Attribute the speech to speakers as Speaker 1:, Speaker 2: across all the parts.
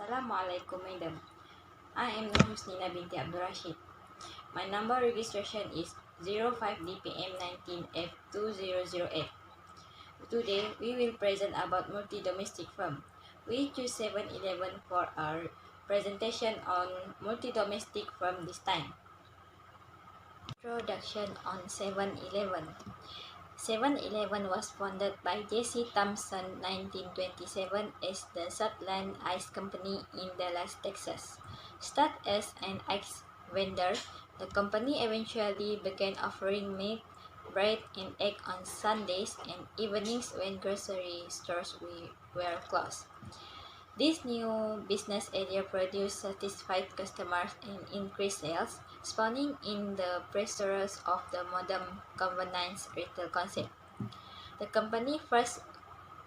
Speaker 1: Assalamualaikum, madam. I am Husnina binti Abdul Rashid. My number registration is 05DPM19F2008. Today, we will present about multi-domestic firm. We choose 7-Eleven for our presentation on multi-domestic firm this time. Introduction on 7-Eleven. 7-Eleven was founded by Jesse Thompson 1927 as the Southland Ice Company in Dallas, Texas. Started as an ice vendor, the company eventually began offering milk, bread, and egg on Sundays and evenings when grocery stores were closed. This new business area produced satisfied customers and increased sales, spawning in the precursors of the modern convenience retail concept. The company's first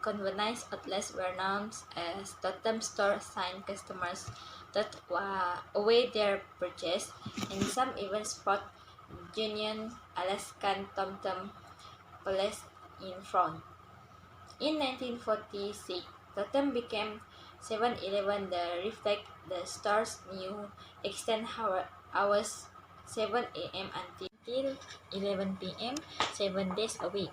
Speaker 1: convenience outlets were known as totem stores, assigned customers that await their purchase, and some even sport genuine Alaskan totem placed in front. In 1946, Totem became 7-Eleven that reflect the store's new extended hours 7 a.m. until 11 p.m. 7 days a week.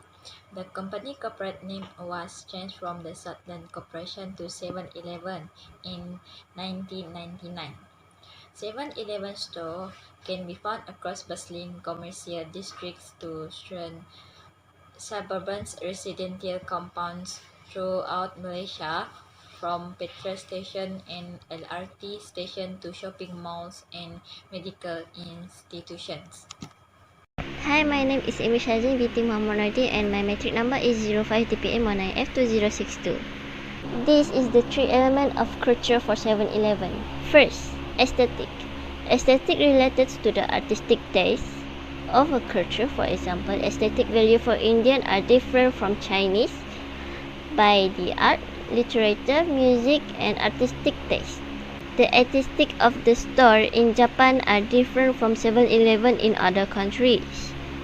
Speaker 1: The company corporate name was changed from the Southland Corporation to 7-Eleven in 1999. 7-Eleven stores can be found across bustling commercial districts to suburban residential compounds throughout Malaysia, from petrol stations and LRT stations to shopping malls and medical institutions.
Speaker 2: Hi, my name is Amy Shazin binti Muhammad Nardi and my metric number is 05DPM19F2062. This is the three elements of culture for 7-Eleven. First, aesthetic. Aesthetic related to the artistic taste of a culture. For example, aesthetic value for Indian are different from Chinese by the art, literature, music, and artistic taste. The aesthetic of the store in Japan are different from 7-Eleven in other countries.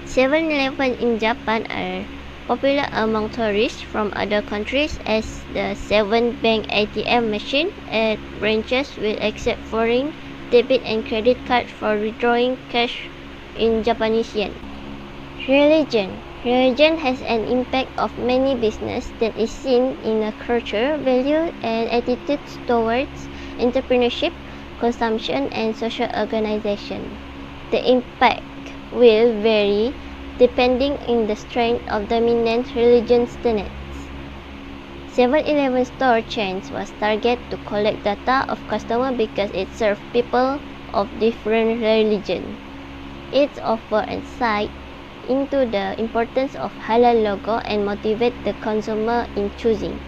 Speaker 2: 7-Eleven in Japan are popular among tourists from other countries as the 7-bank ATM machine at branches will accept foreign debit and credit cards for withdrawing cash in Japanese yen. Religion. Religion has an impact of many business that is seen in a culture, value, and attitudes towards entrepreneurship, consumption, and social organization. The impact will vary depending on the strength of dominant religion tenets. 7-Eleven store chains was targeted to collect data of customers because it served people of different religion. It offers insight into the importance of halal logo and motivate the consumer in choosing.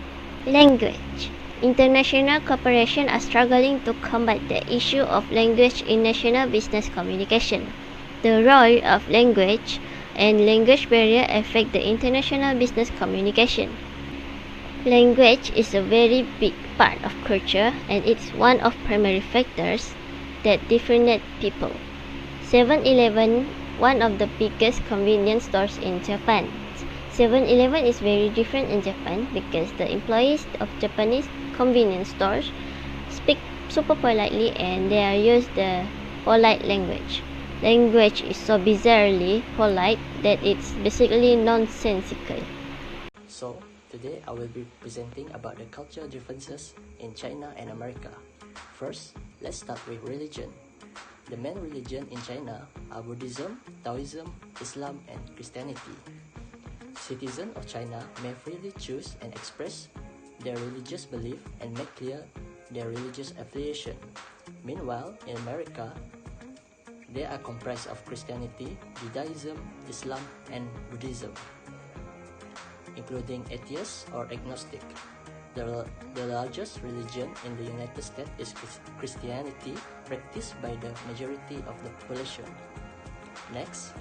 Speaker 2: Language. International corporations are struggling to combat the issue of language in national business communication. The role of language and language barrier affect the international business communication. Language is a very big part of culture and it's one of primary factors that differentiate people. 7-Eleven, one of the biggest convenience stores in Japan. 7-Eleven is very different in Japan because the employees of Japanese convenience stores speak super politely and they are used the polite language. Language is so bizarrely polite that it's basically nonsensical.
Speaker 3: So, today I will be presenting about the cultural differences in China and America. First, let's start with religion. The main religion in China are Buddhism, Taoism, Islam, and Christianity. Citizens of China may freely choose and express their religious belief and make clear their religious affiliation. Meanwhile, in America, they are comprised of Christianity, Judaism, Islam, and Buddhism, including atheists or agnostic. The largest religion in the United States is Christianity, practiced by the majority of the population. Next,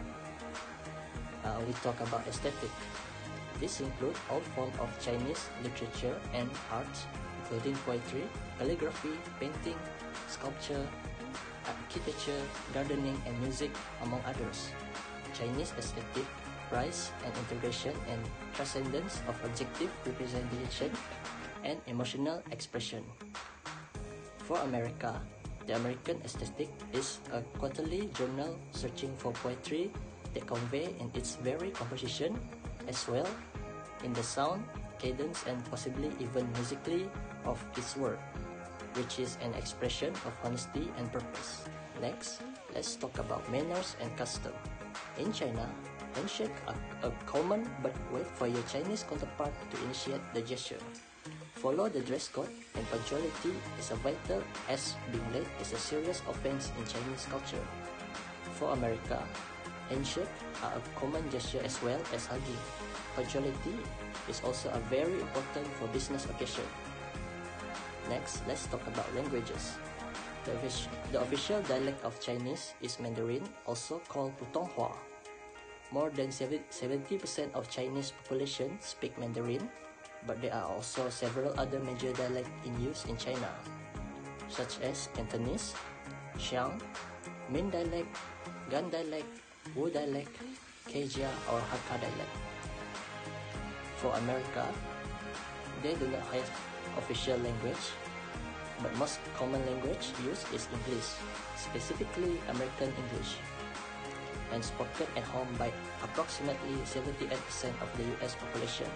Speaker 3: we talk about aesthetic. This includes all forms of Chinese literature and arts, including poetry, calligraphy, painting, sculpture, architecture, gardening, and music, among others. Chinese aesthetic rise and integration and transcendence of objective representation and emotional expression. For America, the American Aesthetic is a quarterly journal searching for poetry that convey in its very composition as well in the sound, cadence and possibly even musically of its work, which is an expression of honesty and purpose. Next, let's talk about manners and custom. In China, handshake are a common but wait for your Chinese counterpart to initiate the gesture. Follow the dress code and punctuality is a vital as being late is a serious offense in Chinese culture. For America, handshake are a common gesture as well as hugging. Punctuality is also a very important for business occasion. Next, let's talk about languages. The official dialect of Chinese is Mandarin, also called Putonghua. More than 70% of Chinese population speak Mandarin, but there are also several other major dialects in use in China, such as Cantonese, Xiang, Min dialect, Gan dialect, Wu dialect, Kejia or Hakka dialect. For America, they do not have official language, but most common language used is English, specifically American English, and spoken at home by approximately 78% of the US population.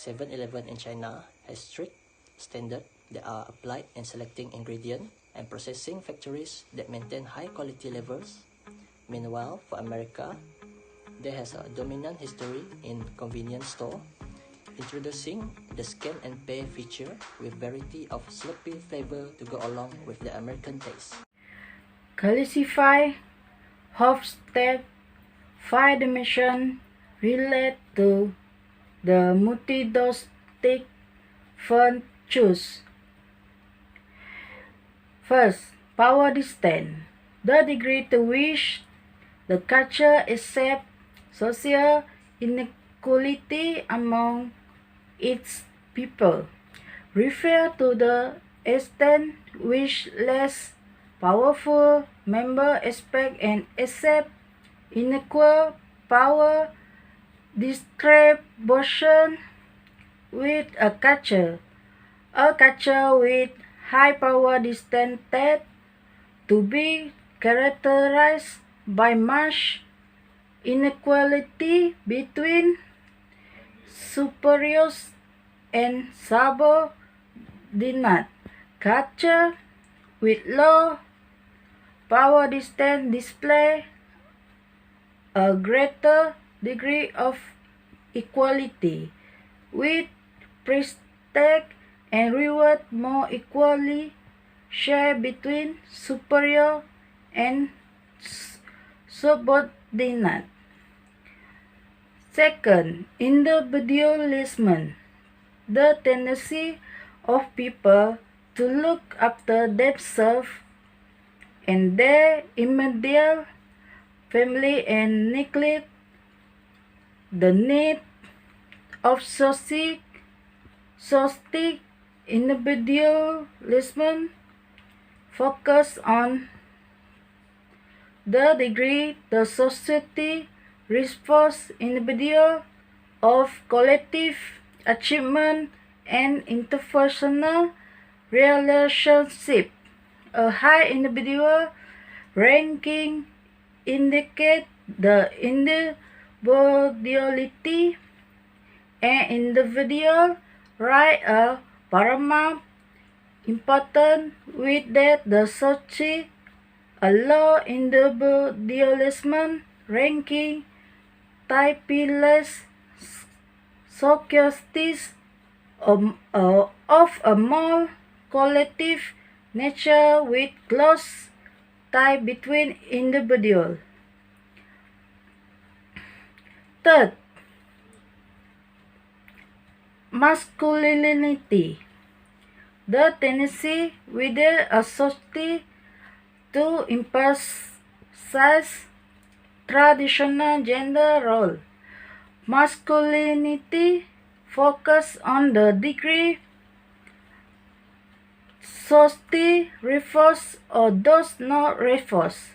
Speaker 3: 7-Eleven in China has strict standards that are applied in selecting ingredients and processing factories that maintain high quality levels. Meanwhile, for America, there has a dominant history in convenience store, introducing the scan and pay feature with variety of sloppy flavor to go along with the American taste.
Speaker 4: Classify Hofstadter 5-dimension relate to the multidostic virtues. First, power distance, the degree to which the culture accepts social inequality among its people. Refer to the extent which less powerful members expect and accept unequal power distribution with a culture. A culture with high power distance tends to be characterized by much inequality between superiors and subordinates. Culture with low power distance display a greater degree of equality, with prestige and reward more equally shared between superior and subordinate. Second, individualism, the tendency of people to look after themselves and their immediate family and neglect the need of society. Individualism focus on the degree the society responds individual of collective achievement and interpersonal relationship. A high individual ranking indicates the individuality and individual right are paramount important, with that the society a low individualism ranking typically suggests of a more collective nature with close tie between individuals. Third, masculinity, the tendency within a society to emphasize traditional gender role. Masculinity focus on the degree society refers or does not refers.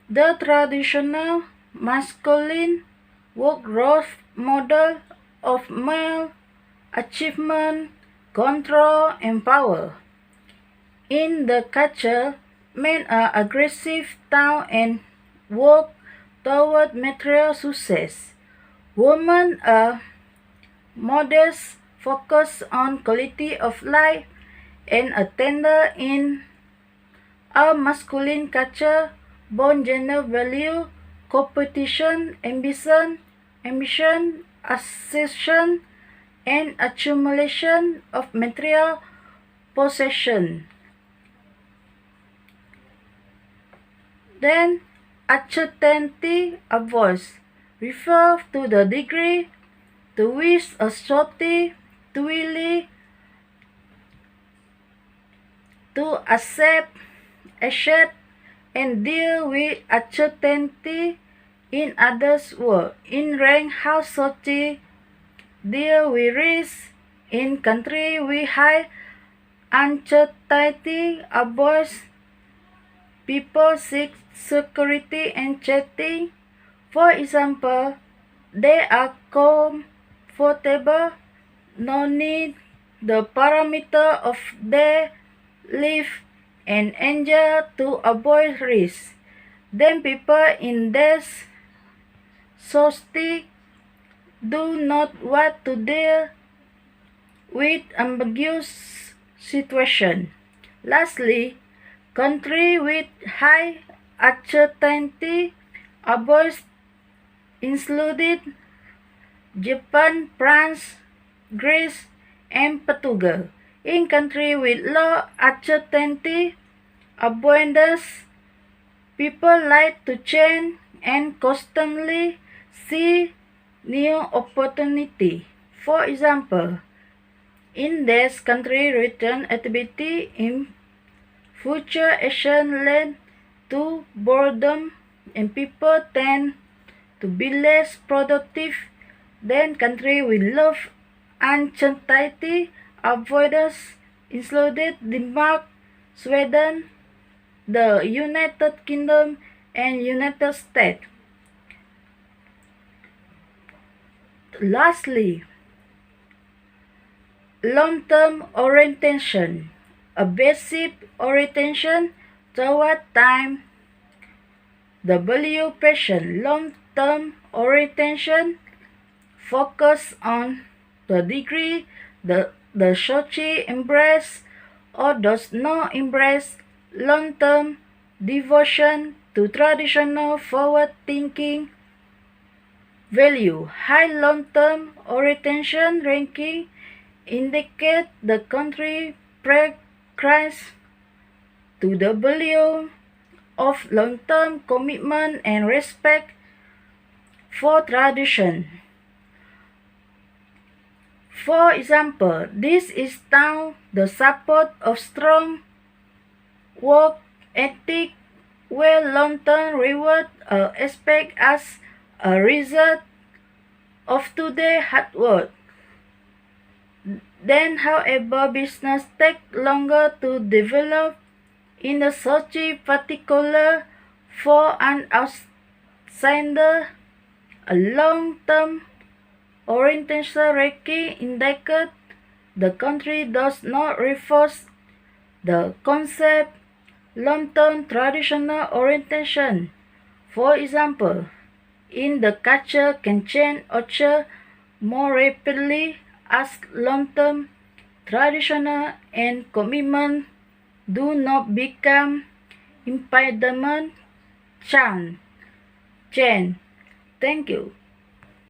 Speaker 4: The traditional masculine work role model of male achievement, control, and power. In the culture, men are aggressive, tough, and work toward material success. Women are modest, focused on quality of life, and a tender. In a masculine culture, both gender value competition, ambition, assertion, and accumulation of material possession. Then, uncertainty avoids refer to the degree to which a society willing to accept, and deal with uncertainty. In others' words, in rank how society deal with risk. In country with high uncertainty avoids people seek security and safety. For example, they are comfortable, no need the parameter of their life and enjoy to avoid risk. Then people in this society do not want to deal with ambiguous situation. Lastly, country with high uncertainty avoids included Japan, France, Greece, and Portugal. In country with low uncertainty avoidance, people like to change and constantly see new opportunity. For example, in this country, return activity in future action led to boredom, and people tend to be less productive than country with low uncertainty avoidance included Denmark, Sweden, the United Kingdom, and United States. Lastly, long-term orientation, a basic orientation toward time, the value passion. Long-term orientation focus on the degree the society embrace or does not embrace long-term devotion to traditional forward-thinking value. High long-term orientation ranking indicate the country prescribes to the value of long-term commitment and respect for tradition. For example, this is now the support of strong work ethic where long-term reward are expected as a result of today's hard work. Then, however, business take longer to develop in the society, particular for an outsider. A long-term orientation ranking indicates the country does not reinforce the concept long-term traditional orientation. For example, in the culture can change occur more rapidly as long-term traditional and commitment do not become impediment change. Thank you.